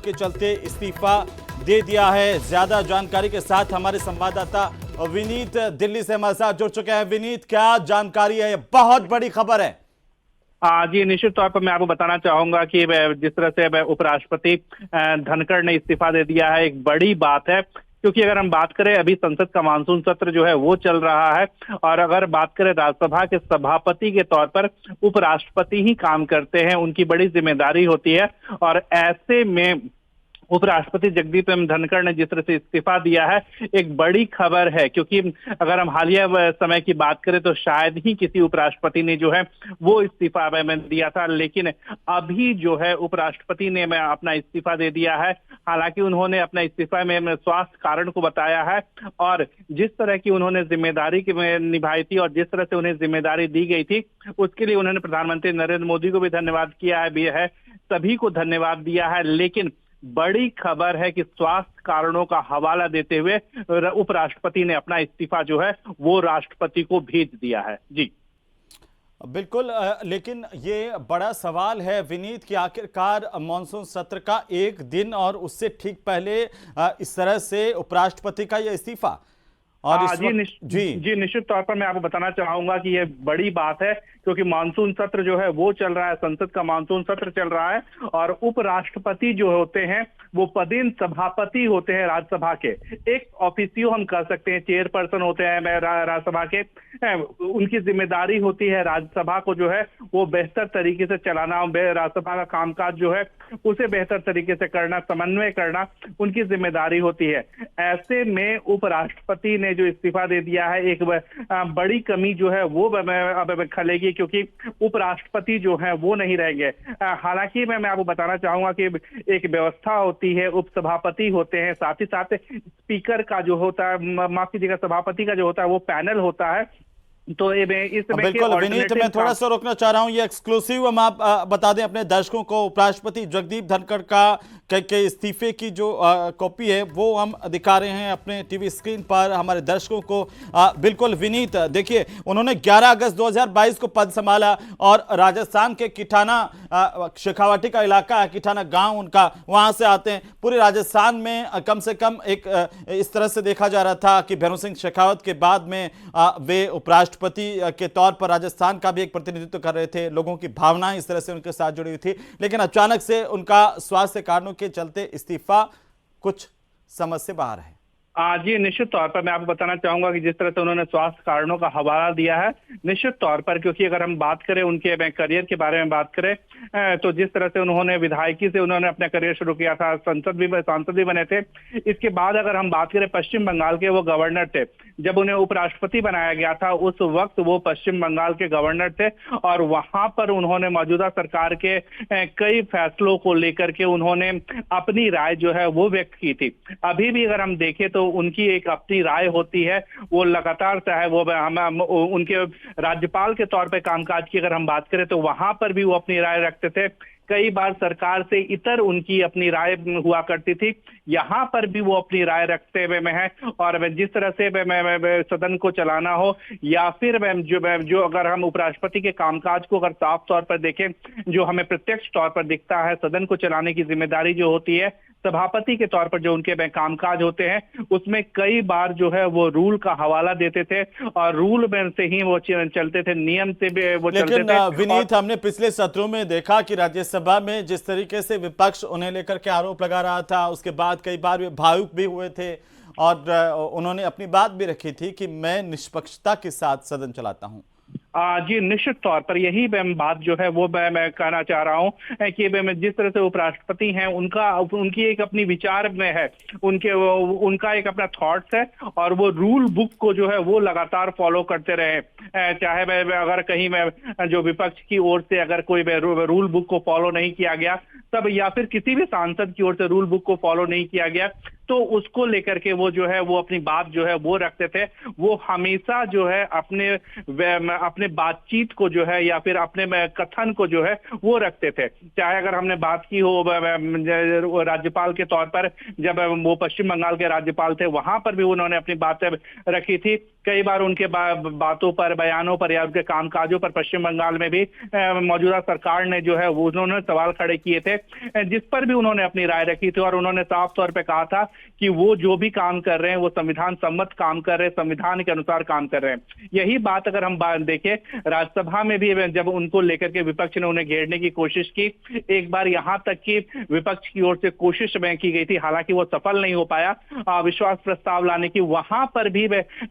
के चलते इस्तीफा दे दिया है। ज्यादा जानकारी के साथ हमारे संवाददाता विनीत दिल्ली से हमारे साथ जुड़ चुके हैं। विनीत, क्या जानकारी है? बहुत बड़ी खबर है। जी, निश्चित तौर पर मैं आपको बताना चाहूंगा कि जिस तरह से उपराष्ट्रपति धनखड़ ने इस्तीफा दे दिया है, एक बड़ी बात है। क्योंकि अगर हम बात करें, अभी संसद का मानसून सत्र जो है वो चल रहा है, और अगर बात करें राज्यसभा के सभापति के तौर पर उपराष्ट्रपति ही काम करते हैं, उनकी बड़ी जिम्मेदारी होती है। और ऐसे में उपराष्ट्रपति जगदीप धनखड़ ने जिस तरह से इस्तीफा दिया है, एक बड़ी खबर है। क्योंकि अगर हम हालिया समय की बात करें तो शायद ही किसी उपराष्ट्रपति ने जो है वो इस्तीफा में दिया था, लेकिन अभी जो है उपराष्ट्रपति ने अपना इस्तीफा दे दिया है। हालांकि उन्होंने अपना इस्तीफा में स्वास्थ्य कारण को बताया है, और जिस तरह की उन्होंने जिम्मेदारी निभाई थी और जिस तरह से उन्हें जिम्मेदारी दी गई थी, उसके लिए उन्होंने प्रधानमंत्री नरेंद्र मोदी को भी धन्यवाद किया है, सभी को धन्यवाद दिया है। लेकिन बड़ी खबर है कि स्वास्थ्य कारणों का हवाला देते हुए उपराष्ट्रपति ने अपना इस्तीफा जो है वो राष्ट्रपति को भेज दिया है। जी बिल्कुल, लेकिन ये बड़ा सवाल है विनीत कि आखिरकार मानसून सत्र का एक दिन और उससे ठीक पहले इस तरह से उपराष्ट्रपति का यह इस्तीफा। और जी, निश्चित तौर पर मैं आपको बताना चाहूंगा कि ये बड़ी बात है, क्योंकि मानसून सत्र जो है वो चल रहा है, संसद का मानसून सत्र चल रहा है, और उपराष्ट्रपति जो होते हैं वो पदेन सभापति होते हैं राज्यसभा के। एक ऑफिसियो हम कह सकते हैं, चेयरपर्सन होते हैं राज्यसभा के। उनकी जिम्मेदारी होती है राज्यसभा को जो है वो बेहतर तरीके से चलाना, राज्यसभा का कामकाज जो है उसे बेहतर तरीके से करना, समन्वय करना उनकी जिम्मेदारी होती है। ऐसे में उपराष्ट्रपति ने जो इस्तीफा दे दिया है, एक बड़ी कमी जो है वो अब खलेगी, क्योंकि उपराष्ट्रपति जो है वो नहीं रहेंगे। हालांकि मैं आपको बताना चाहूंगा कि एक व्यवस्था होती है, उपसभापति होते हैं, साथ ही साथ स्पीकर का जो होता है, माफ कीजिएगा, सभापति का जो होता है वो पैनल होता है। तो बिल्कुल विनीत, मैं थोड़ा सा रोकना चाह रहा हूं, ये एक्सक्लूसिव हम आप बता दें अपने दर्शकों को। उपराष्ट्रपति जगदीप धनखड़ के इस्तीफे की जो कॉपी है वो हम दिखा रहे हैं अपने टीवी स्क्रीन पर हमारे दर्शकों को। बिल्कुल विनीत, देखिए, उन्होंने 11 अगस्त 2022 को पद संभाला, और राजस्थान के किठाना शेखावाटी का इलाका है, किठाना गांव उनका, वहां से आते हैं। पूरे राजस्थान में कम से कम एक इस तरह से देखा जा रहा था कि भैरों सिंह शेखावत के बाद में वे उपराष्ट्रपति के तौर पर राजस्थान का भी एक प्रतिनिधित्व कर रहे थे। लोगों की भावनाएं इस तरह से उनके साथ जुड़ी हुई थी, लेकिन अचानक से उनका स्वास्थ्य कारणों के चलते इस्तीफा कुछ समझ से बाहर है। जी, निश्चित तौर पर मैं आपको बताना चाहूंगा कि जिस तरह से उन्होंने स्वास्थ्य कारणों का हवाला दिया है, निश्चित तौर पर, क्योंकि अगर हम बात करें उनके करियर के बारे में बात करें, तो जिस तरह से उन्होंने विधायकी से उन्होंने अपना करियर शुरू किया था, सांसद भी बने थे। इसके बाद अगर हम बात करें, पश्चिम बंगाल के वो गवर्नर थे। जब उन्हें उपराष्ट्रपति बनाया गया था उस वक्त वो पश्चिम बंगाल के गवर्नर थे, और वहां पर उन्होंने मौजूदा सरकार के कई फैसलों को लेकर के उन्होंने अपनी राय जो है वो व्यक्त की थी। अभी भी अगर हम देखें तो उनकी एक अपनी राय होती है, वो लगातार, चाहे वो हम उनके राज्यपाल के तौर पे कामकाज की अगर हम बात करें तो वहां पर भी वो अपनी राय रखते थे। कई बार सरकार से इतर उनकी अपनी राय हुआ करती थी, यहाँ पर भी वो अपनी राय रखते हुए में है। और जिस तरह से सदन को चलाना हो, या फिर जो अगर हम उपराष्ट्रपति के कामकाज को अगर साफ तौर पर देखें, जो हमें प्रत्यक्ष तौर पर दिखता है, सदन को चलाने की जिम्मेदारी जो होती है सभापति के तौर पर जो उनके कामकाज होते हैं, उसमें कई बार जो है वो रूल का हवाला देते थे, और रूल में से ही वो चलते थे, नियम से भी वो चलते थे। विनीत, हमने पिछले सत्रों में देखा कि राज्यसभा में जिस तरीके से विपक्ष उन्हें लेकर के आरोप लगा रहा था, उसके बाद कई बार वे भावुक भी हुए थे, और उन्होंने अपनी बात भी रखी थी कि मैं निष्पक्षता के साथ सदन चलाता हूं। जी, निश्चित तौर पर यही बात जो है वो मैं कहना चाह रहा हूं कि जिस तरह से उपराष्ट्रपति हैं, उनकी एक अपनी विचार में है, उनका एक अपना थॉट्स है, और वो रूल बुक को जो है वो लगातार फॉलो करते रहे। चाहे अगर कहीं जो विपक्ष की ओर से अगर कोई रूल बुक को फॉलो नहीं किया गया तब, या फिर किसी भी सांसद की ओर से रूल बुक को फॉलो नहीं किया गया तो उसको लेकर के वो जो है वो अपनी बात जो है वो रखते थे। वो हमेशा जो है अपने बातचीत को जो है या फिर अपने कथन को जो है वो रखते थे। चाहे अगर हमने बात की हो राज्यपाल के तौर पर, जब वो पश्चिम बंगाल के राज्यपाल थे, वहां पर भी उन्होंने अपनी बातें रखी थी। कई बार उनके बातों पर, बयानों पर या उनके कामकाजों पर पश्चिम बंगाल में भी मौजूदा सरकार ने जो है वो उन्होंने सवाल खड़े किए थे, जिस पर भी उन्होंने अपनी राय रखी थी। और उन्होंने साफ तौर पे कहा था कि वो जो भी काम कर रहे हैं वो संविधान सम्मत काम कर रहे हैं, संविधान के अनुसार काम कर रहे हैं। यही बात अगर हम देखें राज्यसभा में भी, जब उनको लेकर के विपक्ष ने उन्हें घेरने की कोशिश की, एक बार यहां तक कि विपक्ष की ओर से कोशिश की गई थी, हालांकि वो सफल नहीं हो पाया विश्वास प्रस्ताव लाने की। वहां पर भी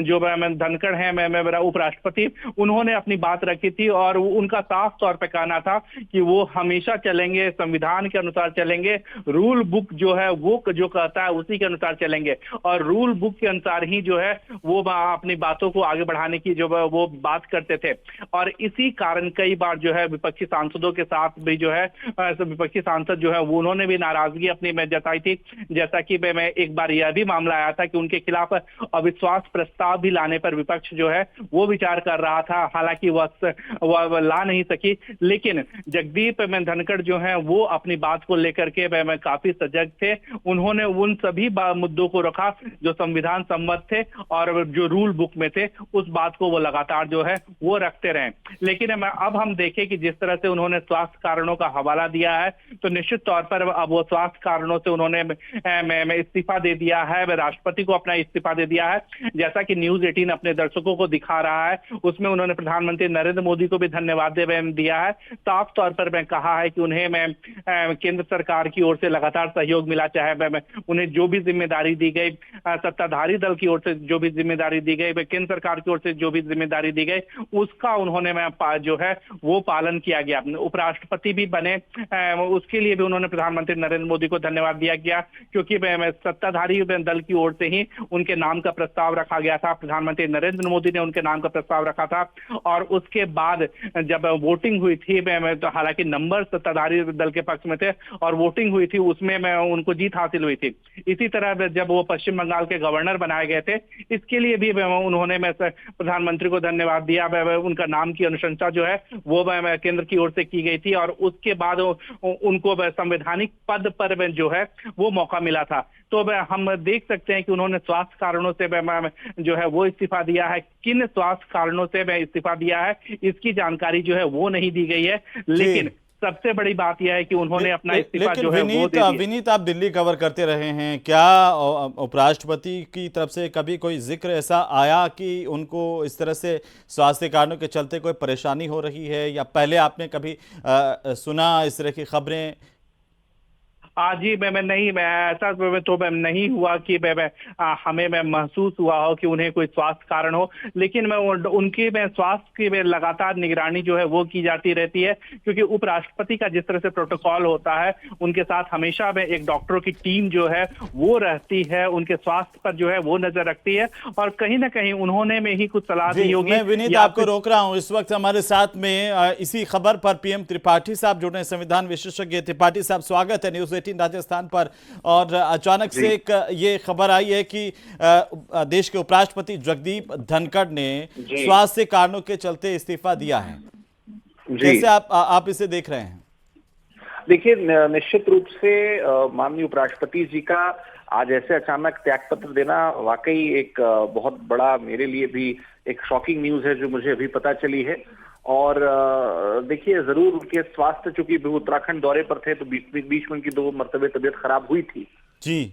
जो धनखड़ है मेरा उपराष्ट्रपति, उन्होंने अपनी बात रखी थी और उनका साफ तौर पर कहना था कि वो हमेशा चलेंगे, संविधान के अनुसार चलेंगे, रूल बुक जो है वो जो कहता है उसी के अनुसार चलेंगे, और रूल बुक के अनुसार ही जो है वो अपनी बातों को आगे बढ़ाने की जो वो बात करते थे। और इसी कारण कई बार जो है विपक्षी सांसदों के साथ भी जो है विपक्षी सांसद जो है वो उन्होंने भी नाराजगी अपनी में जताई थी। जैसा कि मैं एक बार यह भी मामला आया था कि उनके खिलाफ अविश्वास प्रस्ताव भी लाने पर विपक्ष जो है वो विचार कर रहा था, हालांकि वह ला नहीं सकी। लेकिन जगदीप धनखड़ जो है वो अपनी बात को लेकर के काफी सजग थे। उन्होंने उन सभी मुद्दों को रखा जो संविधान सम्मत थे और जो रूल बुक में थे, उस बात को वो लगातार जो है वो रखते रहे। लेकिन अब हम देखें कि जिस तरह से उन्होंने स्वास्थ्य कारणों का हवाला दिया है, तो निश्चित तौर पर अब वो स्वास्थ्य कारणों से उन्होंने इस्तीफा दे दिया है, राष्ट्रपति को अपना इस्तीफा दे दिया है। जैसा कि न्यूज 18 अपने दर्शकों को दिखा रहा है, उसमें उन्होंने प्रधानमंत्री नरेंद्र मोदी को भी धन्यवाद दिया है। साफ तौर पर मैं कहा है कि उन्हें केंद्र सरकार की ओर से लगातार सहयोग मिला, चाहे उन्हें जो भी जिम्मेदारी दी गई, सत्ताधारी दल की ओर से जो भी जिम्मेदारी दी गई, केंद्र सरकार की ओर से जो भी जिम्मेदारी दी गई, उसका उन्होंने जो है वो पालन किया गया। उपराष्ट्रपति भी बने, उसके लिए भी उन्होंने प्रधानमंत्री नरेंद्र मोदी को धन्यवाद दिया गया, क्योंकि सत्ताधारी दल की ओर से ही उनके नाम का प्रस्ताव रखा गया था। प्रधानमंत्री नरेंद्र मोदी ने उनके नाम का प्रस्ताव रखा था और उसके बाद जब वोटिंग हुई थी, तो हालांकि नंबर सत्ताधारी दल के पक्ष में थे और वोटिंग हुई थी, उसमें उनको जीत हासिल हुई थी। इसी तरह जब वो पश्चिम बंगाल के गवर्नर बनाए गए थे, इसके लिए भी उन्होंने प्रधानमंत्री को धन्यवाद दिया। उनका नाम की अनुशंसा जो है वो केंद्र की ओर से की गई थी और उसके बाद उनको संवैधानिक पद पर जो है वो मौका मिला था। तो हम देख सकते हैं कि उन्होंने स्वास्थ्य कारणों से जो है वो इस्तीफा दिया है। किन स्वास्थ्य कारणों से इस्तीफा दिया है इसकी जानकारी जो है वो नहीं दी गई है, लेकिन सबसे बड़ी बात यह है कि उन्होंने अपना इस्तीफा जो है वो दे दिया। विनीत, आप दिल्ली कवर करते रहे हैं, क्या उपराष्ट्रपति की तरफ से कभी कोई जिक्र ऐसा आया कि उनको इस तरह से स्वास्थ्य कारणों के चलते कोई परेशानी हो रही है, या पहले आपने कभी सुना इस तरह की खबरें? जी ऐसा तो नहीं हुआ कि हमें महसूस हुआ हो कि उन्हें कोई स्वास्थ्य कारण हो, लेकिन उनकी स्वास्थ्य की लगातार निगरानी जो है वो की जाती रहती है, क्योंकि उपराष्ट्रपति का जिस तरह से प्रोटोकॉल होता है, उनके साथ हमेशा एक डॉक्टरों की टीम जो है वो रहती है, उनके स्वास्थ्य पर जो है वो नजर रखती है और कहीं ना कहीं उन्होंने में ही कुछ सलाह दी होगी। मैं विनीत आपको रोक रहा हूँ, इस वक्त हमारे साथ में इसी खबर पर पीएम त्रिपाठी साहब जुड़े, संविधान विशेषज्ञ त्रिपाठी साहब, स्वागत है न्यूज 18 राजस्थान पर। और अचानक से एक ये खबर आई है कि देश के उपराष्ट्रपति जगदीप धनखड़ ने स्वास्थ्य कारणों के चलते इस्तीफा दिया है। कैसे आप इसे देख रहे हैं? देखिए, निश्चित रूप से माननीय उपराष्ट्रपति जी का आज ऐसे अचानक त्यागपत्र देना वाकई एक बहुत बड़ा, मेरे लिए भी एक शॉकिंग न्यूज है जो मुझे अभी पता चली है। और देखिए, जरूर उनके स्वास्थ्य, चूंकि उत्तराखंड दौरे पर थे तो बीच में उनकी 2 मरतबे तबीयत खराब हुई थी जी,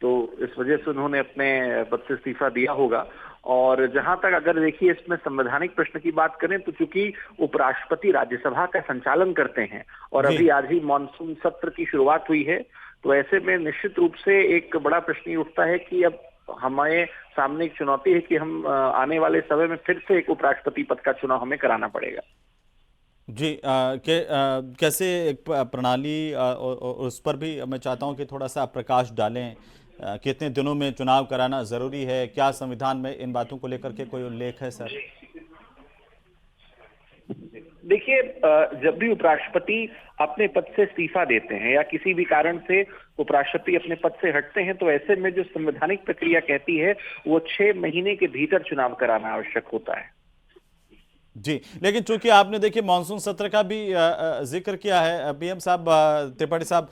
तो इस वजह से उन्होंने अपने पद से इस्तीफा दिया होगा। और जहां तक अगर देखिए इसमें संवैधानिक प्रश्न की बात करें तो चूंकि उपराष्ट्रपति राज्यसभा का संचालन करते हैं और अभी आज ही मानसून सत्र की शुरुआत हुई है, तो ऐसे में निश्चित रूप से एक बड़ा प्रश्न ये उठता है कि अब हमारे सामने एक चुनौती है कि हम आने वाले समय में फिर से एक उपराष्ट्रपति पद का चुनाव हमें कराना पड़ेगा। जी, कैसे एक प्रणाली, उस पर भी मैं चाहता हूं कि थोड़ा सा प्रकाश डालें। कितने दिनों में चुनाव कराना जरूरी है? क्या संविधान में इन बातों को लेकर के कोई उल्लेख है सर? देखिए, जब भी उपराष्ट्रपति अपने पद से इस्तीफा देते हैं या किसी भी कारण से उपराष्ट्रपति अपने पद से हटते हैं, तो ऐसे में जो संवैधानिक प्रक्रिया कहती है वो 6 महीने के भीतर चुनाव कराना आवश्यक होता है। जी, लेकिन चूंकि आपने देखिए मानसून सत्र का भी जिक्र किया है पीएम साहब, त्रिपाठी साहब,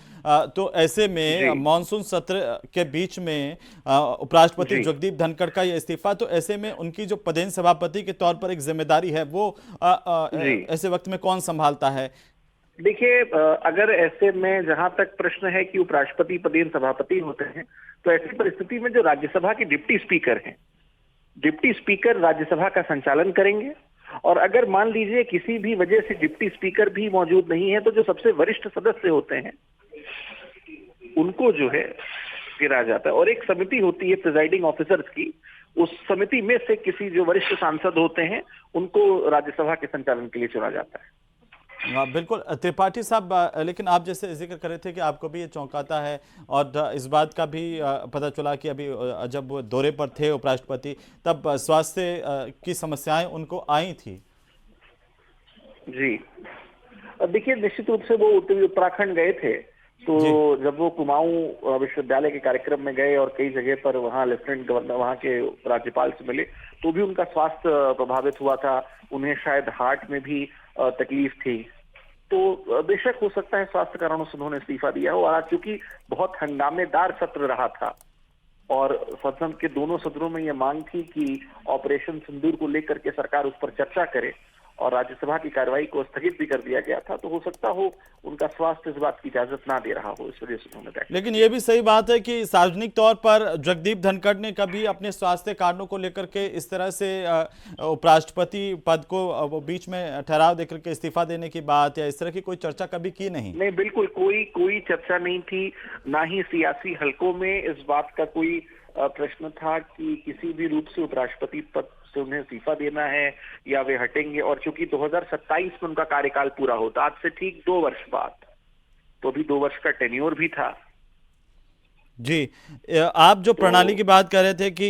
तो ऐसे में जी मानसून सत्र के बीच में उपराष्ट्रपति जी जगदीप धनखड़ का ये इस्तीफा, तो ऐसे में उनकी जो पदेन सभापति के तौर पर एक जिम्मेदारी है वो जी ऐसे वक्त में कौन संभालता है? देखिए, अगर ऐसे में जहां तक प्रश्न है कि उपराष्ट्रपति पदेन सभापति होते हैं, तो ऐसी परिस्थिति में जो राज्यसभा के डिप्टी स्पीकर हैं, डिप्टी स्पीकर राज्यसभा का संचालन करेंगे। और अगर मान लीजिए किसी भी वजह से डिप्टी स्पीकर भी मौजूद नहीं है, तो जो सबसे वरिष्ठ सदस्य होते हैं उनको जो है गिरा जाता है, और एक समिति होती है प्रिजाइडिंग ऑफिसर्स की, उस समिति में से किसी जो वरिष्ठ सांसद होते हैं उनको राज्यसभा के संचालन के लिए चुना जाता है। बिल्कुल त्रिपाठी साहब, लेकिन आप जैसे जिक्र कर रहे थे कि आपको भी ये चौंकाता है, और इस बात का भी पता चला कि अभी जब वो दौरे पर थे उपराष्ट्रपति, तब स्वास्थ्य की समस्याएं उनको आई थी। जी, अब देखिए, निश्चित रूप से वो उत्तराखंड गए थे, तो जब वो कुमाऊं विश्वविद्यालय के कार्यक्रम में गए और कई जगह पर वहाँ लेफ्टिनेंट गवर्नर, वहाँ के राज्यपाल से मिले, तो भी उनका स्वास्थ्य प्रभावित हुआ था। उन्हें शायद हार्ट में भी तकलीफ थी, तो बेशक हो सकता है स्वास्थ्य कारणों से उन्होंने इस्तीफा दिया हो। और चूंकि बहुत हंगामेदार सत्र रहा था और सदन के दोनों सदनों में यह मांग थी कि ऑपरेशन सिंदूर को लेकर के सरकार उस पर चर्चा करे, और राज्यसभा की कार्रवाई को स्थगित भी कर दिया गया था, तो हो सकता हो उनका स्वास्थ्य इस बात की इजाजत ना दे रहा हो, इस वजह से उन्होंने बैठा। लेकिन ये भी सही बात है कि सार्वजनिक तौर पर जगदीप धनखड़ ने कभी अपने स्वास्थ्य कारणों को लेकर के इस तरह से उपराष्ट्रपति पद को वो बीच में ठहराव देकर के इस्तीफा देने की बात या इस तरह की कोई चर्चा कभी की नहीं। नहीं, बिल्कुल कोई चर्चा नहीं थी, ना ही सियासी हलकों में इस बात का कोई प्रश्न था कि किसी भी रूप से उपराष्ट्रपति पद से उन्हें इस्तीफा देना है या वे हटेंगे। और चूंकि 2027 में उनका कार्यकाल पूरा होता, आज से ठीक 2 वर्ष बाद, तो अभी 2 वर्ष का टेन्योर भी था। जी, आप जो प्रणाली की बात कर रहे थे कि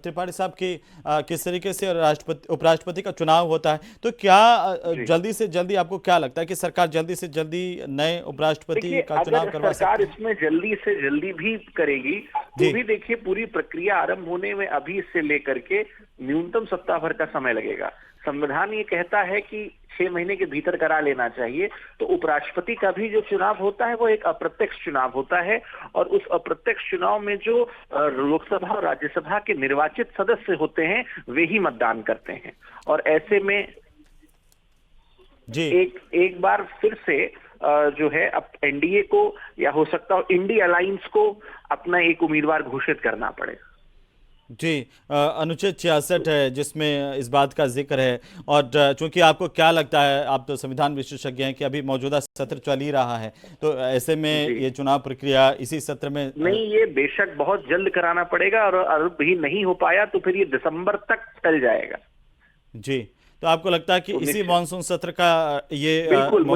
त्रिपाठी साहब की किस तरीके से राष्ट्रपति उपराष्ट्रपति का चुनाव होता है, तो क्या जल्दी से जल्दी आपको क्या लगता है कि सरकार जल्दी से जल्दी नए उपराष्ट्रपति का चुनाव करवा सकती है? सरकार इसमें जल्दी से जल्दी भी करेगी, तो भी देखिए पूरी प्रक्रिया आरंभ होने में अभी से लेकर के न्यूनतम सप्ताह भर का समय लगेगा। संविधान ये कहता है कि 6 महीने के भीतर करा लेना चाहिए, तो उपराष्ट्रपति का भी जो चुनाव होता है वो एक अप्रत्यक्ष चुनाव होता है, और उस अप्रत्यक्ष चुनाव में जो लोकसभा और राज्यसभा के निर्वाचित सदस्य होते हैं वे ही मतदान करते हैं। और ऐसे में जी एक बार फिर से जो है अब एनडीए को या हो सकता हो इंडी अलायंस को अपना एक उम्मीदवार घोषित करना पड़ेगा। जी, अनुच्छेद 66 है जिसमें इस बात का जिक्र है, और चूंकि आपको क्या लगता है, आप तो संविधान विशेषज्ञ हैं, कि अभी मौजूदा सत्र चल ही रहा है, तो ऐसे में ये चुनाव प्रक्रिया इसी सत्र में नहीं, ये बेशक बहुत जल्द कराना पड़ेगा, और अगर भी नहीं हो पाया तो फिर ये दिसंबर तक टल जाएगा। जी, तो आपको लगता है कि इसी मानसून सत्र का ये बिल्कुल